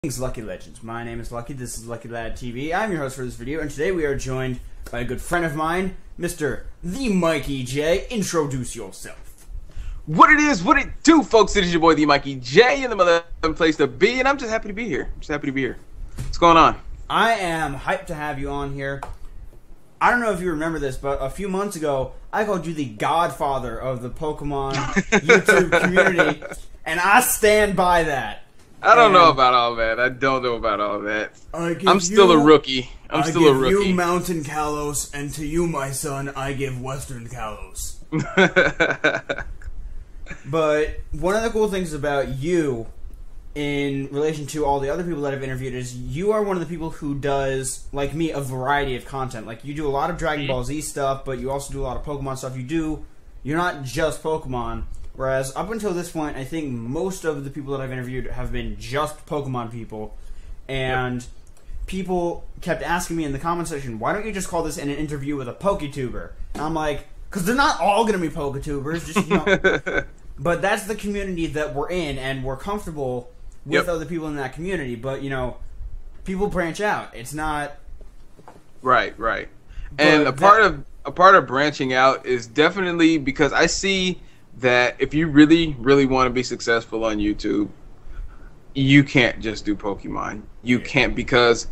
Greetings, Lucky Legends. My name is Lucky. This is Lucky Lad TV. I'm your host for this video, and today we are joined by a good friend of mine, Mr. TheeMikeyJ. Introduce yourself. What it do, folks? It is your boy TheeMikeyJ in the mother place to be, and I'm just happy to be here. What's going on? I am hyped to have you on here. I don't know if you remember this, but a few months ago, I called you the godfather of the Pokemon YouTube community, and I stand by that. I don't know about all that. I'm still a rookie. I give you Mountain Kalos, and to you, my son, I give Western Kalos. But one of the cool things about you, in relation to all the other people that I've interviewed, is you are one of the people who does, like me, a variety of content. Like, you do a lot of Dragon Ball Z stuff, but you also do a lot of Pokemon stuff. You're not just Pokemon. Whereas, up until this point, I think most of the people that I've interviewed have been just Pokemon people. And people kept asking me in the comment section, why don't you just call this an interview with a PokeTuber? And I'm like, because they're not all going to be PokeTubers. Just, you know. But that's the community that we're in, and we're comfortable with other people in that community. But, you know, people branch out. It's not... Right. And a part of branching out is definitely because I see that if you really want to be successful on YouTube, you can't just do Pokemon. You can't, because,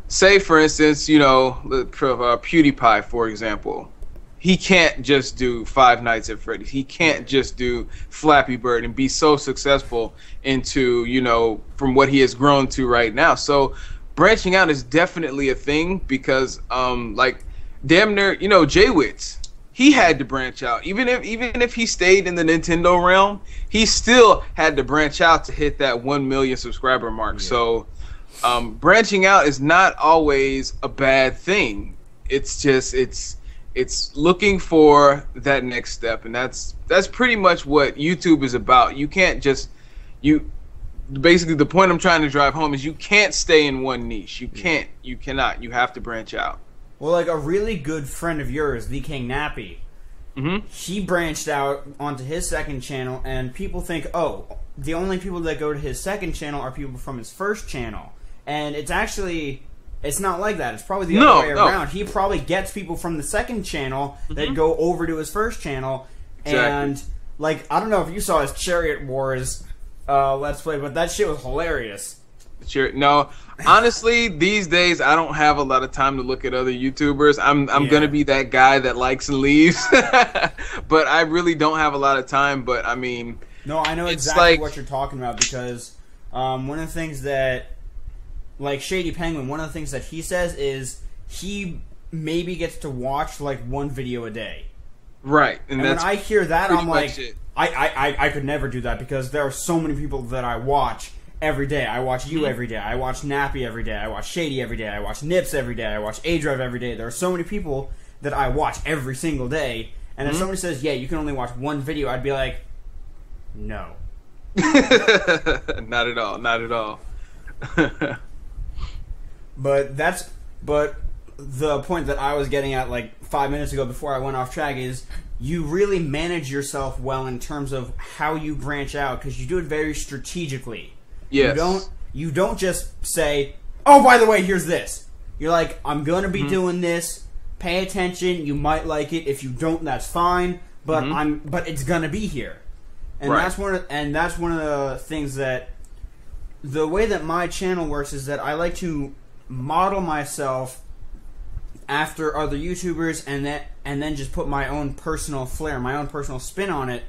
say for instance, you know, PewDiePie, for example, he can't just do Five Nights at Freddy's. He can't just do Flappy Bird and be so successful into, you know, from what he has grown to right now. So branching out is definitely a thing, because like damn near, you know, Jay-Witz, he had to branch out. Even if he stayed in the Nintendo realm, he still had to branch out to hit that 1 million subscriber mark. So branching out is not always a bad thing. It's just it's looking for that next step, and that's pretty much what YouTube is about. You can't just basically, the point I'm trying to drive home is you can't stay in one niche. You cannot. You have to branch out. Well, like a really good friend of yours, The King Nappy, he branched out onto his second channel, and people think, oh, the only people that go to his second channel are people from his first channel. And it's actually, it's not like that. It's probably the other way around. He probably gets people from the second channel that go over to his first channel. Exactly. And, like, I don't know if you saw his Chariot Wars Let's Play, but that shit was hilarious. No, honestly, these days I don't have a lot of time to look at other YouTubers. I'm gonna be that guy that likes and leaves, but I really don't have a lot of time. But I mean, no, I know exactly what you're talking about, because one of the things that, like Shady Penguin, one of the things that he says is he maybe gets to watch like one video a day. Right, and when I hear that, I'm like, I could never do that, because there are so many people that I watch every day. I watch you every day. I watch Nappy every day. I watch Shady every day. I watch Nips every day. I watch A-Drive every day. There are so many people that I watch every single day. And if somebody says, yeah, you can only watch one video, I'd be like, no. Not at all. Not at all. But the point that I was getting at like 5 minutes ago before I went off track is you really manage yourself well in terms of how you branch out, because you do it very strategically. Yes. You don't just say, oh, by the way, here's this. You're like, I'm going to be doing this. Pay attention. You might like it. If you don't, that's fine. But but it's going to be here. And that's one of the things that, the way that my channel works is that I like to model myself after other YouTubers, and then just put my own personal flair, my own personal spin on it.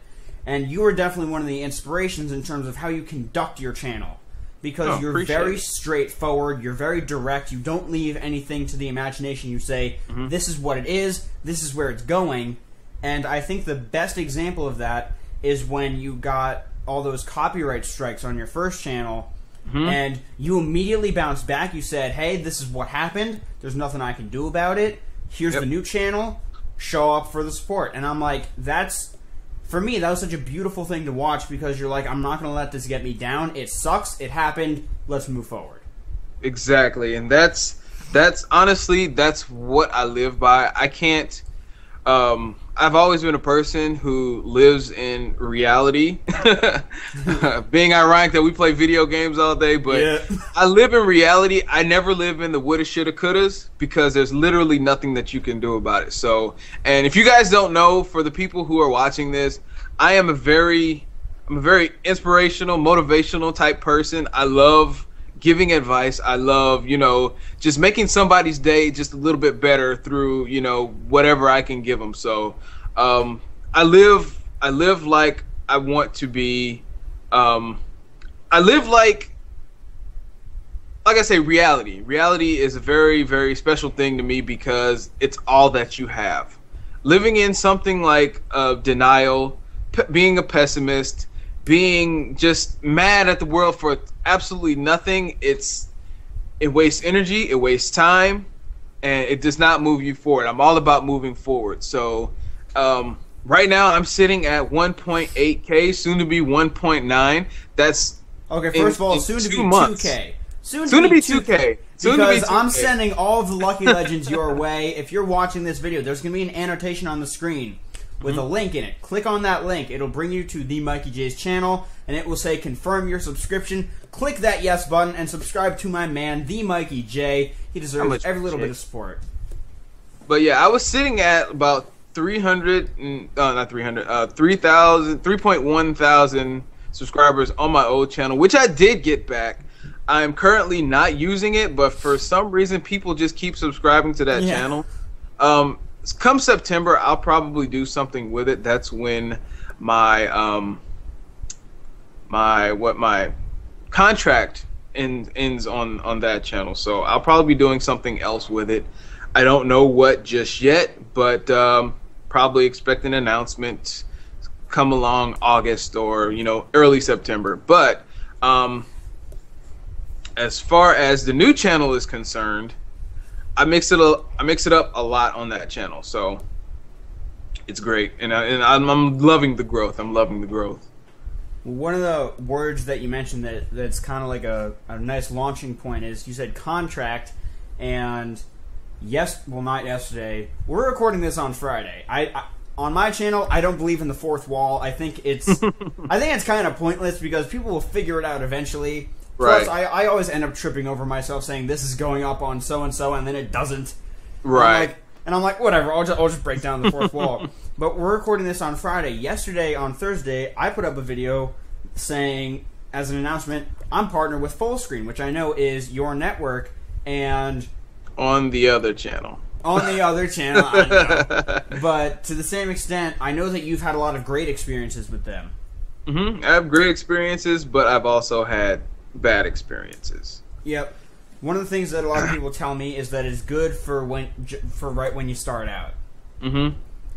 And you are definitely one of the inspirations in terms of how you conduct your channel. Because you're very straightforward, you're very direct, you don't leave anything to the imagination. You say, this is what it is, this is where it's going. And I think the best example of that is when you got all those copyright strikes on your first channel, and you immediately bounced back. You said, hey, this is what happened, there's nothing I can do about it, here's the new channel, show up for the support. And I'm like, for me, that was such a beautiful thing to watch, because you're like, I'm not going to let this get me down. It sucks. It happened. Let's move forward. Exactly. And that's honestly, that's what I live by. I can't, I've always been a person who lives in reality. Being ironic that we play video games all day, but yeah. I live in reality. I never live in the woulda, shoulda, couldas, because there's literally nothing that you can do about it. So, and if you guys don't know, for the people who are watching this, I'm a very inspirational, motivational type person. I love giving advice. I love, just making somebody's day just a little bit better through, whatever I can give them. So, I live like I want to be. I live like I say, reality. Reality is a very, very special thing to me because it's all that you have. Living in something like denial, being a pessimist, being just mad at the world for absolutely nothing, it wastes energy, it wastes time, and it does not move you forward. I'm all about moving forward. So right now I'm sitting at 1.8K, soon to be 1.9. That's okay. First of all, soon to be 2K. Soon to be 2K. Because I'm sending all of the Lucky Legends your way. If you're watching this video, there's going to be an annotation on the screen with a link in it. Click on that link. It'll bring you to TheeMikeyJ's channel, and it will say confirm your subscription. Click that yes button and subscribe to my man, TheeMikeyJ. He deserves every little bit of support. But yeah, I was sitting at about 3.1 thousand subscribers on my old channel, which I did get back. I'm currently not using it, but for some reason, people just keep subscribing to that channel. Come September, I'll probably do something with it. That's when my my contract ends on that channel. So I'll probably be doing something else with it. I don't know what just yet, but probably expect an announcement come along August or early September. But as far as the new channel is concerned, I mix it up a lot on that channel, so it's great, and I'm loving the growth. I'm loving the growth. One of the words that you mentioned that's kind of like a nice launching point is you said contract, and not yesterday. We're recording this on Friday. On my channel, I don't believe in the fourth wall. I think it's kind of pointless because people will figure it out eventually. Plus, I always end up tripping over myself saying this is going up on so and so, and then it doesn't. Right. And I'm like, whatever. I'll just break down the fourth wall. But we're recording this on Friday. Yesterday, on Thursday, I put up a video saying, as an announcement, I'm partnered with Fullscreen, which I know is your network, and on the other channel. On the other channel, I know. But to the same extent, I know that you've had a lot of great experiences with them. I have great experiences, but I've also had bad experiences. Yep. One of the things that a lot of people tell me is that it's good for right when you start out.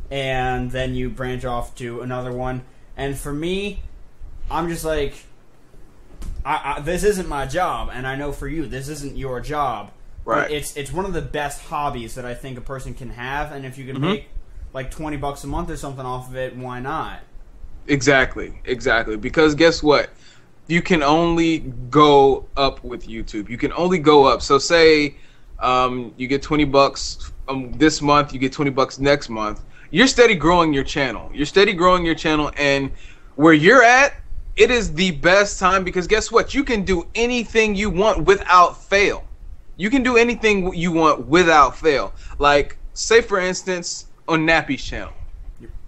And then you branch off to another one. And for me, I'm just like, this isn't my job, and I know for you, this isn't your job. Right. It's one of the best hobbies that I think a person can have, and if you can make like $20 a month or something off of it, why not? Exactly. Because guess what? You can only go up with YouTube. You can only go up. So say you get $20 this month, you get $20 next month. You're steady growing your channel. And where you're at, it is the best time because guess what? You can do anything you want without fail. You can do anything you want without fail. Like, say for instance, on Nappy's channel.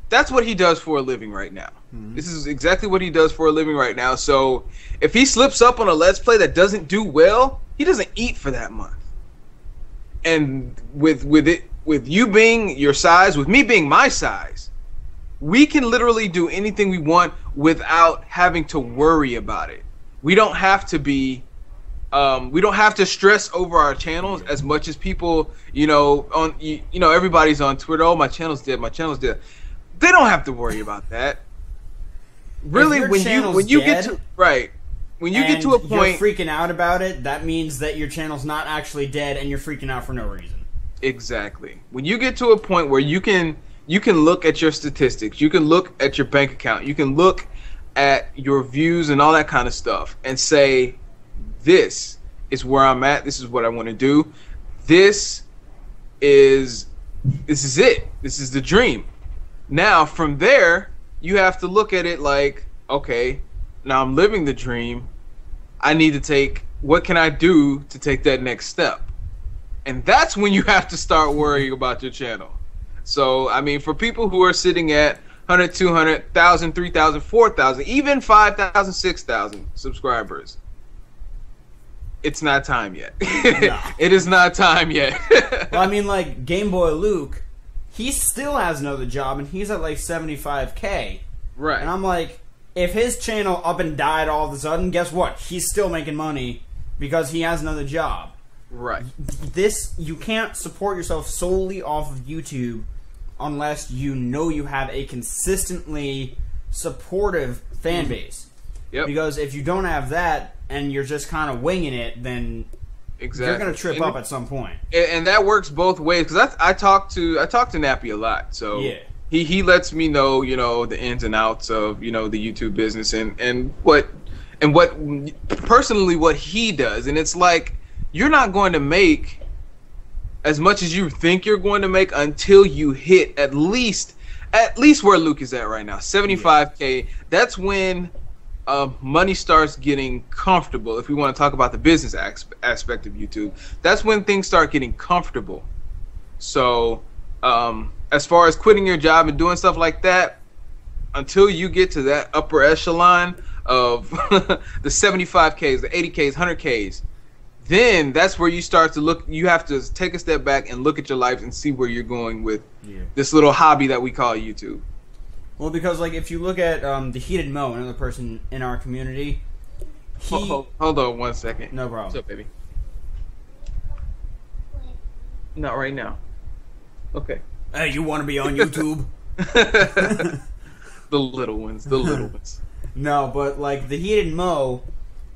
That's what he does for a living right now. This is exactly what he does for a living right now. So if he slips up on a Let's Play that doesn't do well, he doesn't eat for that month. And with you being your size, with me being my size, we can literally do anything we want without having to worry about it. We don't have to be we don't have to stress over our channels as much as people, everybody's on Twitter, oh, my channel's dead, They don't have to worry about that. Really, when you get to a point you're freaking out about it, that means that your channel's not actually dead and you're freaking out for no reason. Exactly. When you get to a point where you can look at your statistics, you can look at your bank account, you can look at your views and all that kind of stuff and say, this is where I'm at, this is what I want to do. This is this is it. This is the dream. Now from there, you have to look at it like, okay, now I'm living the dream. I need to take, what can I do to take that next step? And that's when you have to start worrying about your channel. So, I mean, for people who are sitting at 100, 200, 1,000, 3,000, 4,000, even 5,000, 6,000 subscribers, it's not time yet. No. It is not time yet. Well, I mean, like, Game Boy Luke, he still has another job, and he's at, like, 75K. Right. And I'm like, if his channel up and died all of a sudden, guess what? He's still making money because he has another job. Right. You can't support yourself solely off of YouTube unless you know you have a consistently supportive fan base. Yep. Because if you don't have that and you're just kind of winging it, then you're going to trip up at some point. And that works both ways, because I talk to Nappy a lot. So yeah. He lets me know, you know, the ins and outs of, you know, the YouTube business and what personally what he does. And it's like, you're not going to make as much as you think you're going to make until you hit at least where Luke is at right now, 75K. That's when money starts getting comfortable. If we want to talk about the business aspect of YouTube, that's when things start getting comfortable. So as far as quitting your job and doing stuff like that, until you get to that upper echelon of the 75Ks, the 80Ks, 100Ks, then that's where you start to look. You have to take a step back and look at your life and see where you're going with this little hobby that we call YouTube. Well, because like if you look at the Heated Mo, another person in our community, hold on 1 second. No problem. What's up, baby? Not right now. Okay. Hey, you want to be on YouTube? The little ones. The little ones. No, but like the Heated Mo,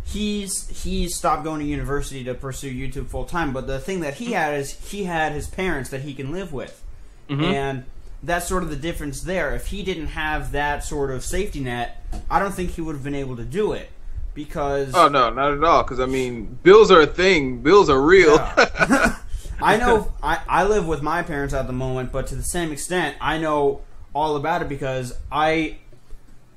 he's stopped going to university to pursue YouTube full time. But the thing that he had is he had his parents that he can live with, and that's sort of the difference there. If he didn't have that sort of safety net, I don't think he would have been able to do it. Because no, not at all. Because I mean, bills are a thing. Bills are real. Yeah. I know. I live with my parents at the moment, but to the same extent, I know all about it because I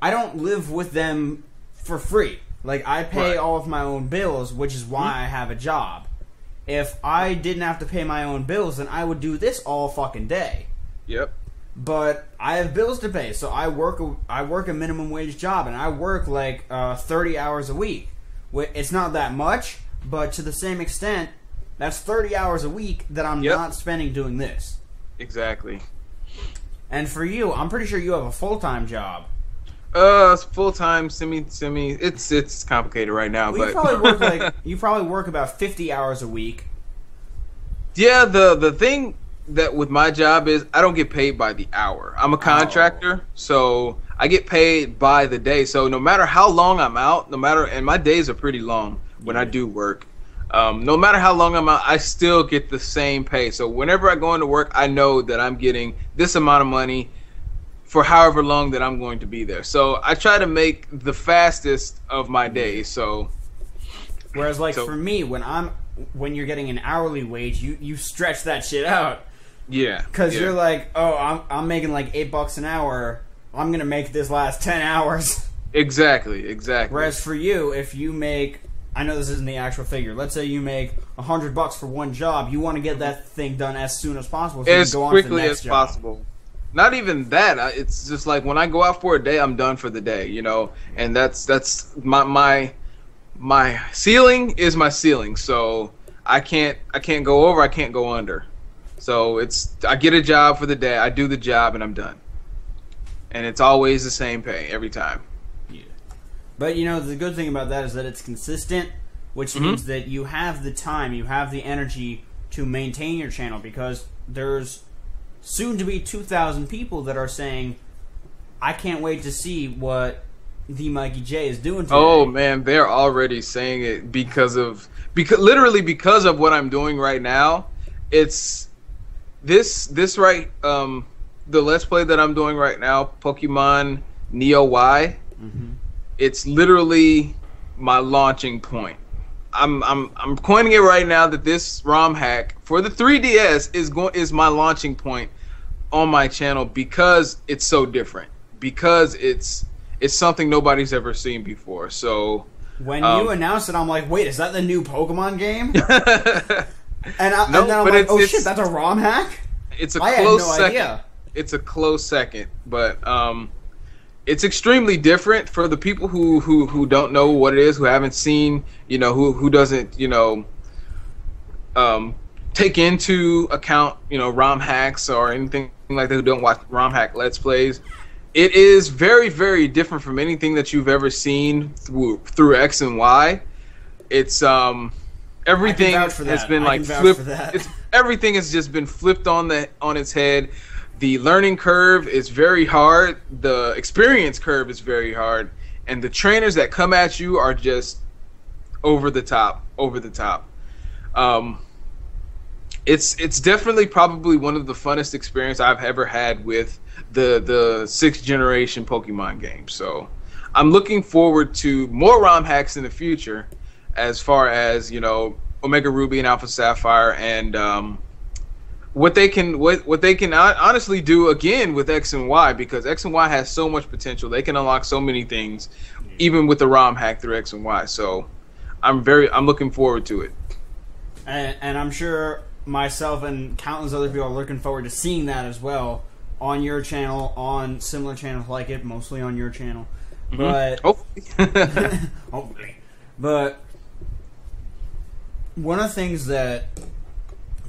don't live with them for free. Like, I pay all of my own bills, which is why I have a job. If I didn't have to pay my own bills, then I would do this all fucking day. Yep. But I have bills to pay, so I work a minimum wage job, and I work like 30 hours a week. It's not that much, but to the same extent, that's 30 hours a week that I'm not spending doing this. Exactly. And for you, I'm pretty sure you have a full-time job. It's full-time, semi. It's complicated right now, well, but you probably work about 50 hours a week. Yeah, the thing that with my job is I don't get paid by the hour. I'm a contractor, so I get paid by the day. So no matter how long I'm out, and my days are pretty long when I do work. No matter how long I'm out, I still get the same pay. So whenever I go into work, I know that I'm getting this amount of money for however long that I'm going to be there. So I try to make the fastest of my days. So whereas for me, when you're getting an hourly wage, you stretch that shit out. Yeah. Because you're like, oh, I'm making like $8 an hour. I'm gonna make this last 10 hours. Exactly. Whereas for you, if you make, I know this isn't the actual figure. Let's say you make $100 for one job. You want to get that thing done as soon as possible, so as you can go quickly on to the next as job. possible. Not even that. It's just like when I go out for a day, I'm done for the day. You know, and that's my ceiling is my ceiling. So I can't go over. I can't go under. So I get a job for the day. I do the job and I'm done. And it's always the same pay every time. Yeah. But, you know, the good thing about that is that it's consistent, which means that you have the time, you have the energy to maintain your channel, because there's soon to be 2,000 people that are saying, I can't wait to see what TheeMikeyJ is doing today. Oh, man, they're already saying it literally because of what I'm doing right now. It's this right, the Let's Play that I'm doing right now, Pokemon Neo Y, it's literally my launching point. I'm coining it right now that this ROM hack for the 3DS is my launching point on my channel because it's so different, because it's something nobody's ever seen before. So when you announced it, I'm like, wait, is that the new Pokemon game? and then I'm like, oh shit, that's a ROM hack? It's a I close had no second. idea. It's a close second, but it's extremely different for the people who don't know what it is, who haven't seen, who doesn't, take into account, ROM hacks or anything like that, who don't watch ROM hack Let's Plays. It is very, very different from anything that you've ever seen through X and Y. It's everything has been like flipped. Everything has just been flipped on its head. The learning curve is very hard. The experience curve is very hard, and the trainers that come at you are just over the top. It's definitely probably one of the funnest experiences I've ever had with the 6th generation Pokemon game. So I'm looking forward to more ROM hacks in the future, as far as Omega Ruby and Alpha Sapphire, and what they can honestly do again with X and Y, because X and Y has so much potential. They can unlock so many things, even with the ROM hack through X and Y. So I'm looking forward to it. And I'm sure myself and countless other people are looking forward to seeing that as well on your channel, on similar channels like it, mostly on your channel. But hopefully. But one of the things that,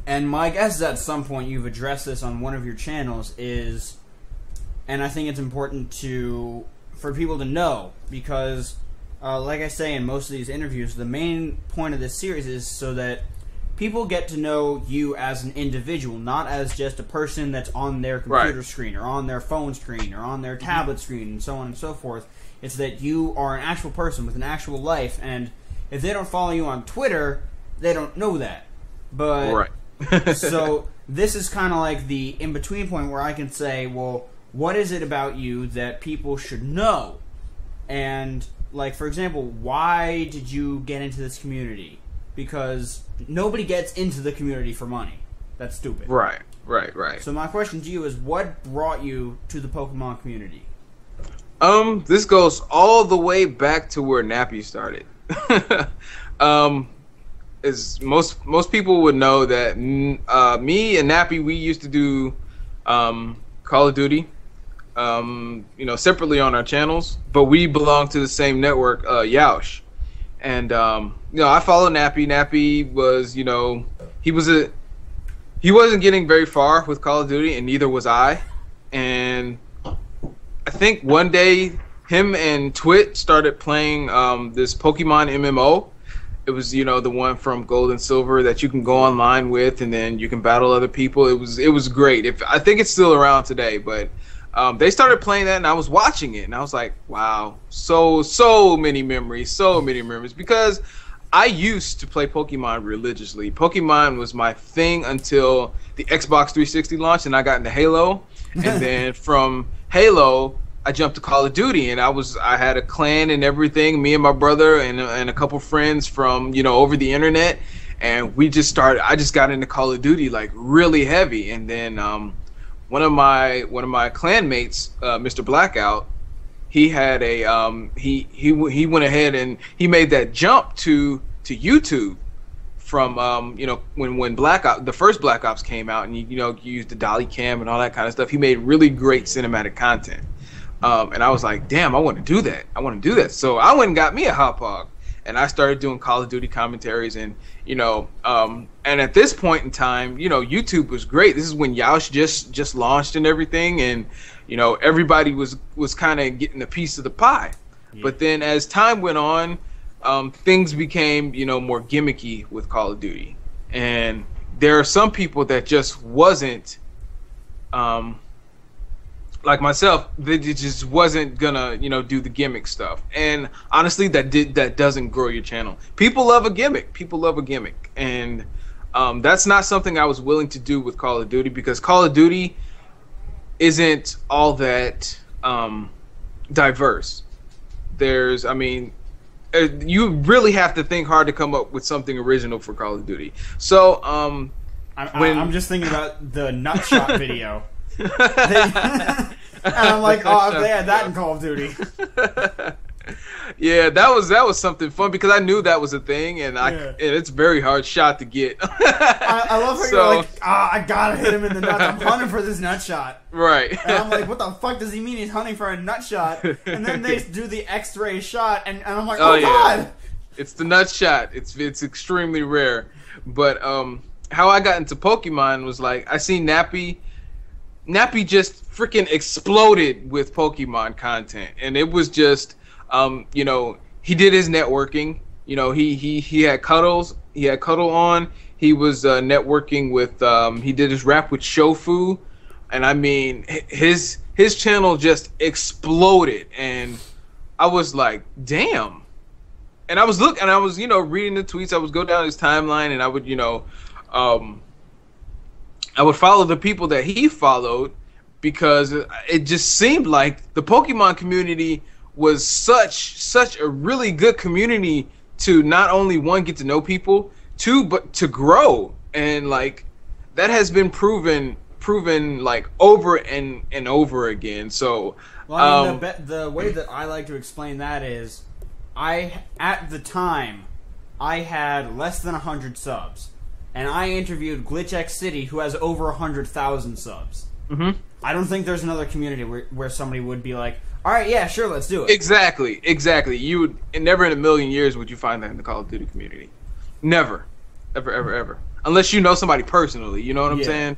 and my guess is at some point you've addressed this on one of your channels, is, and I think it's important for people to know, because like I say in most of these interviews, the main point of this series is so that people get to know you as an individual, not as just a person that's on their computer screen or on their phone screen or on their tablet screen and so on and so forth. It's that you are an actual person with an actual life, and if they don't follow you on Twitter, they don't know that. But so this is kind of like the in-between point where I can say, well, what is it about you that people should know? And, like, for example, why did you get into this community? Because nobody gets into the community for money. That's stupid. Right. So my question to you is, what brought you to the Pokemon community? This goes all the way back to where Nappy started. As most people would know that me and Nappy, we used to do Call of Duty, separately on our channels, but we belong to the same network, Yoush. And I followed Nappy. Nappy was, he wasn't getting very far with Call of Duty, and neither was I. And I think one day him and Twit started playing this Pokemon MMO. It was, the one from Gold and Silver that you can go online with, and then you can battle other people. It was great. I think it's still around today, but they started playing that, and I was watching it, and I was like, wow, so many memories, because I used to play Pokemon religiously. Pokemon was my thing until the Xbox 360 launched, and I got into Halo, and then from Halo, I jumped to Call of Duty, and I had a clan and everything, me and my brother and a couple friends from, over the internet, and I just got into Call of Duty like really heavy. And then one of my clan mates, Mr. Blackout, he had a he went ahead and he made that jump to YouTube from when the first Black Ops came out, and you used the dolly cam and all that kind of stuff. He made really great cinematic content. And I was like, damn, I want to do that. So I went and got me a hot hog, and I started doing Call of Duty commentaries, and and at this point in time, YouTube was great. This is when Yoush just launched and everything, and everybody was kind of getting a piece of the pie. Yeah. But then as time went on, things became more gimmicky with Call of Duty, and there are some people that just wasn't like myself, they just wasn't gonna, do the gimmick stuff. And honestly, that doesn't grow your channel. People love a gimmick, and that's not something I was willing to do with Call of Duty, because Call of Duty isn't all that diverse. you really have to think hard to come up with something original for Call of Duty. So, I'm just thinking about the Nutshot video. And I'm like, oh, if they had that in Call of Duty. Yeah, that was something fun because I knew that was a thing, and and it's a very hard shot to get. I love how you're like, I gotta hit him in the nuts. I'm hunting for this nut shot. Right. And I'm like, what the fuck does he mean he's hunting for a nut shot? And then they do the X-ray shot, and I'm like, oh god! It's the nut shot. It's extremely rare. But how I got into Pokemon was like I seen Nappy just freaking exploded with Pokemon content, and it was just. You know, he did his networking. You know, he had Cuddles. He had Cuddle on. He was networking with. He did his rap with Shofu, and I mean, his channel just exploded, and I was like, damn. And I was reading the tweets. I would go down his timeline, and I would I would follow the people that he followed because it just seemed like the Pokemon community was such a really good community to not only one get to know people, two but to grow, and like that has been proven like over and over again. So well, I mean, the way that I like to explain that is at the time I had less than 100 subs, and I interviewed Glitch City, who has over 100,000 subs. Mm-hmm. I don't think there's another community where somebody would be like, all right, yeah, sure, let's do it. Exactly. You would never in a million years would you find that in the Call of Duty community. Never, ever. Unless you know somebody personally, you know what I'm saying?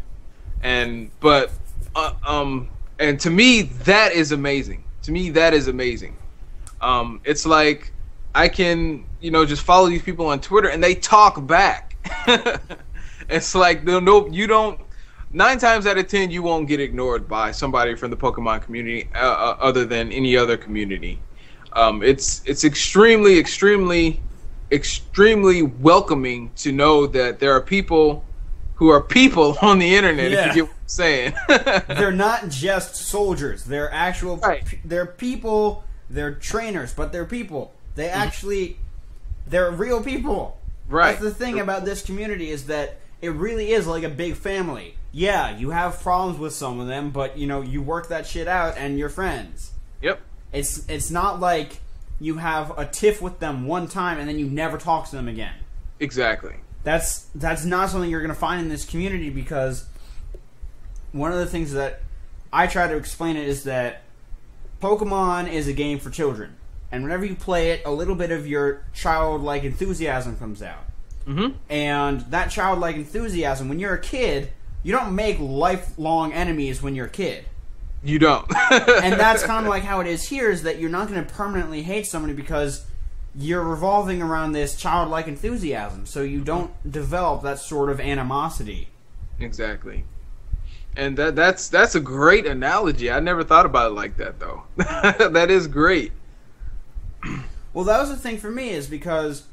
And to me that is amazing. It's like I can just follow these people on Twitter and they talk back. It's like you don't. 9 times out of 10, you won't get ignored by somebody from the Pokemon community, other than any other community. It's extremely welcoming to know that there are people who are people on the internet. If you get what I'm saying, they're not just soldiers. They're actual. Right. They're people. They're trainers, but they're people. They're real people. Right. That's the thing about this community is that it really is like a big family. Yeah, you have problems with some of them, but you work that shit out and you're friends. Yep. It's not like you have a tiff with them one time and then you never talk to them again. Exactly. That's not something you're going to find in this community, because one of the things that I try to explain it is that Pokemon is a game for children. And whenever you play it, a little bit of your childlike enthusiasm comes out. Mm-hmm. And that childlike enthusiasm, when you're a kid, you don't make lifelong enemies when you're a kid. You don't. And that's kind of like how it is here, is that you're not going to permanently hate somebody because you're revolving around this childlike enthusiasm. So you don't develop that sort of animosity. Exactly. And that's a great analogy. I never thought about it like that, though. That is great. Well, that was the thing for me, is because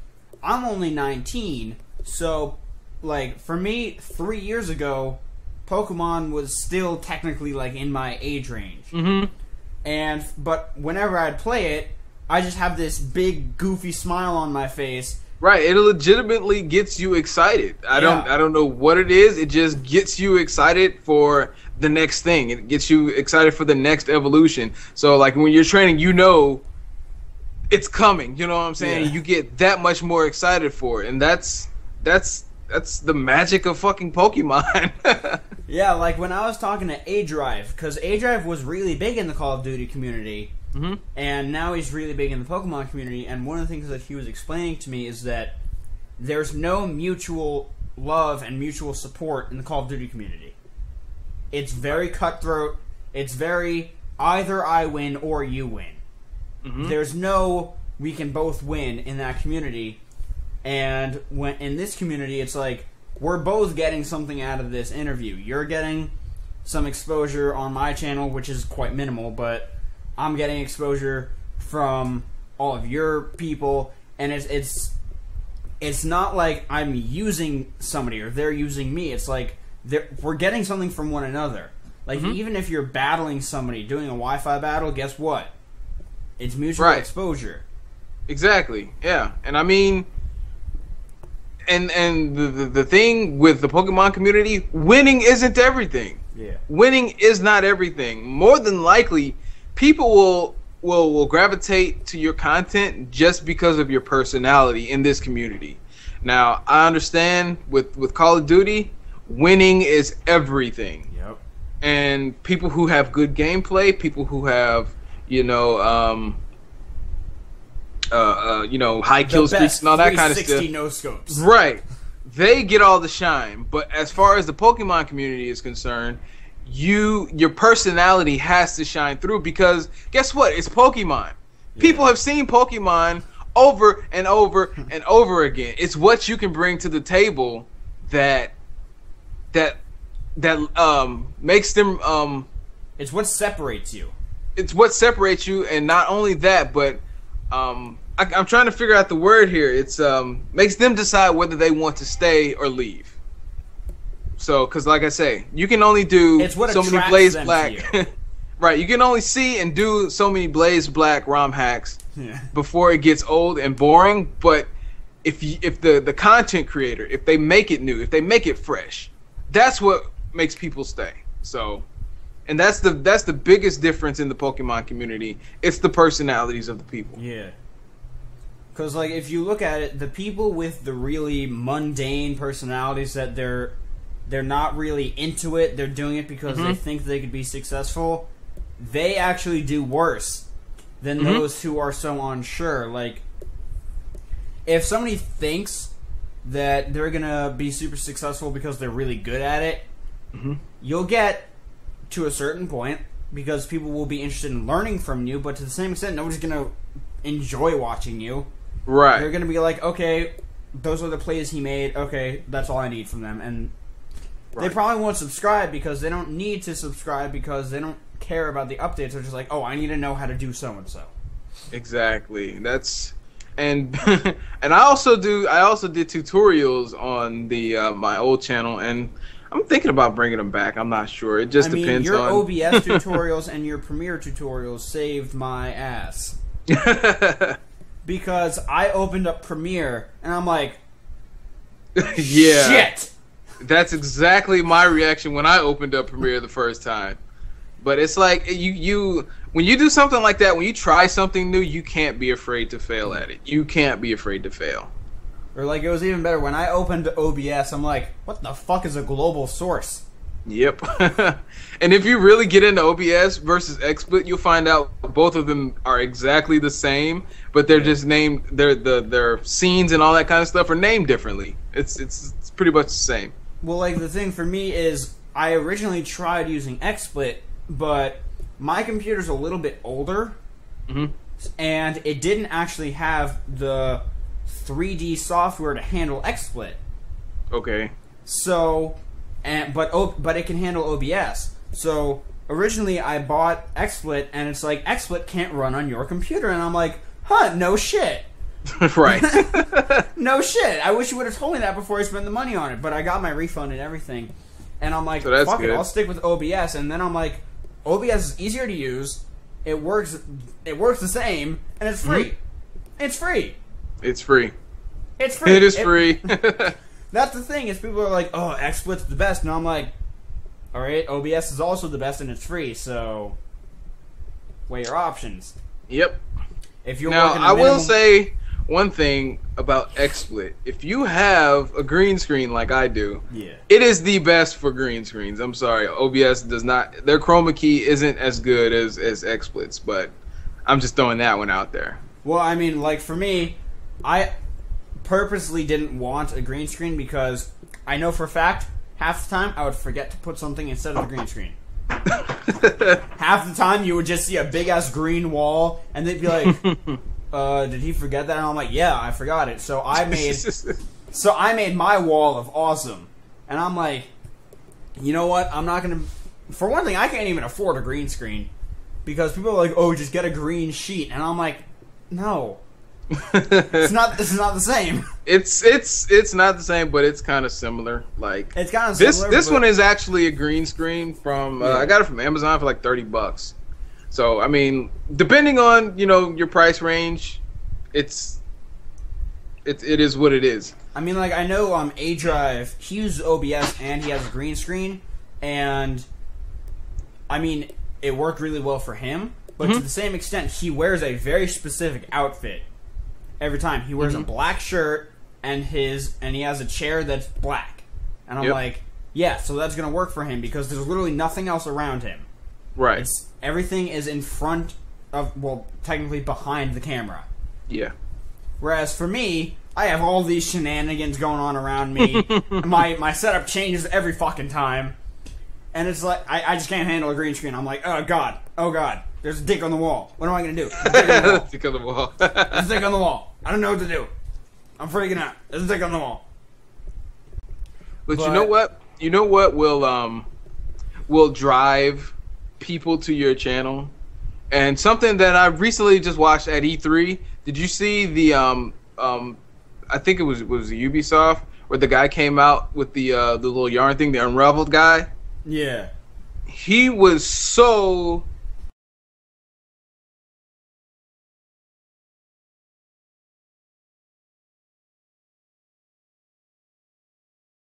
I'm only 19, so like for me 3 years ago Pokemon was still technically like in my age range. Mm-hmm. But whenever I'd play it, I just have this big goofy smile on my face. Right, it legitimately gets you excited. I don't know what it is. It just gets you excited for the next thing. It gets you excited for the next evolution. So like when you're training, it's coming, you know what I'm saying? Yeah. You get that much more excited for it, and that's the magic of fucking Pokemon. Yeah, like when I was talking to A-Drive, because A-Drive was really big in the Call of Duty community, mm-hmm. and now he's really big in the Pokemon community, and one of the things that he was explaining to me is that there's no mutual love and mutual support in the Call of Duty community. It's very cutthroat. It's very either I win or you win. Mm-hmm. There's no we can both win in that community. And when in this community, it's like we're both getting something out of this interview. You're getting some exposure on my channel, which is quite minimal, but I'm getting exposure from all of your people, and it's not like I'm using somebody or they're using me. It's like we're getting something from one another. Like mm-hmm. even if you're battling somebody, doing a Wi-Fi battle, guess what? It's mutual exposure. Exactly. Yeah. And I mean, and the thing with the Pokemon community, winning isn't everything. Yeah. Winning is not everything. More than likely, people will gravitate to your content just because of your personality in this community. Now, I understand with Call of Duty, winning is everything. Yep. And people who have good gameplay, people who have, high kill streaks and all that kind of stuff. 360 no scopes. Right. They get all the shine. But as far as the Pokemon community is concerned, your personality has to shine through, because guess what? It's Pokemon. Yeah. People have seen Pokemon over and over and over again. It's what you can bring to the table that makes them it's what separates you. It's what separates you, and not only that, but I'm trying to figure out the word here. It's makes them decide whether they want to stay or leave. So, because like I say, you can only do so many Blaze Black. Right, you can only see and do so many Blaze Black ROM hacks before it gets old and boring. But if the content creator, if they make it new, if they make it fresh, that's what makes people stay. So, and that's the biggest difference in the Pokemon community. It's the personalities of the people. Yeah. Because like if you look at it, the people with the really mundane personalities that they're not really into it, they're doing it because they think they could be successful, they actually do worse than those who are so unsure. Like, if somebody thinks that they're gonna be super successful because they're really good at it, you'll get to a certain point because people will be interested in learning from you, but to the same extent, nobody's gonna enjoy watching you. Right. They're gonna be like, okay, those are the plays he made, okay, that's all I need from them. And they probably won't subscribe because they don't need to subscribe, because they don't care about the updates. They're just like, oh, I need to know how to do so and so. Exactly. That's and and I also did tutorials on the my old channel, and I'm thinking about bringing them back. I'm not sure. It just depends your on OBS tutorials and your Premiere tutorials saved my ass. Because I opened up Premiere and I'm like, yeah. Shit. That's exactly my reaction when I opened up Premiere the first time. But it's like you when you do something like that, when you try something new, you can't be afraid to fail at it. You can't be afraid to fail. Or like, it was even better when I opened OBS. I'm like, what the fuck is a global source? Yep. And if you really get into OBS versus XSplit, you'll find out both of them are exactly the same, but they're just named, their scenes and all that kind of stuff are named differently. It's pretty much the same. Well, like, the thing for me is, I originally tried using XSplit, but my computer's a little bit older, and it didn't actually have the 3D software to handle XSplit. Okay. So, but it can handle OBS. So originally I bought XSplit, and it's like, XSplit can't run on your computer, and I'm like, huh, no shit. Right. No shit. I wish you would have told me that before I spent the money on it. But I got my refund and everything, and I'm like, so fuck good. it, I'll stick with OBS. And then I'm like, OBS is easier to use. It works the same, and it's free. It's free. It's free. It's free. It is free. That's the thing, is people are like, oh, XSplit's the best, and I'm like, alright, OBS is also the best and it's free, so weigh your options. Yep. If you're now, I will say one thing about XSplit. If you have a green screen like I do, it is the best for green screens. I'm sorry, OBS does not, their chroma key isn't as good as XSplit's, but I'm just throwing that one out there. Well, I mean, like, for me, I purposely didn't want a green screen because I know for a fact half the time I would forget to put something instead of the green screen. Half the time you would just see a big ass green wall, and they'd be like, did he forget that? And I'm like, yeah, I forgot it. So I made my wall of awesome. And I'm like, you know what, I'm not gonna, for one thing, I can't even afford a green screen because people are like, oh, just get a green sheet, and I'm like, no. It's not the same. It's not the same, but it's kind of similar. Like, it's kind of similar. This one is actually a green screen from I got it from Amazon for like $30. So I mean, depending on your price range, it is what it is. I mean, like, I know A Drive, he uses OBS and he has a green screen, and I mean, it worked really well for him, but to the same extent, he wears a very specific outfit every time. He wears a black shirt and he has a chair that's black. And I'm like, yeah, so that's going to work for him because there's literally nothing else around him. Right. Everything is in front of, well, technically behind the camera. Yeah. Whereas for me, I have all these shenanigans going on around me. My setup changes every fucking time. And it's like, I just can't handle a green screen. I'm like, oh god, there's a dick on the wall. What am I going to do? Dick on the wall. There's a dick on the wall. I don't know what to do. I'm freaking out. There's a dick on the wall. But you know what? You know what will drive people to your channel? And something that I recently just watched at E3. Did you see the I think it was Ubisoft where the guy came out with the little yarn thing, the unraveled guy? Yeah. He was so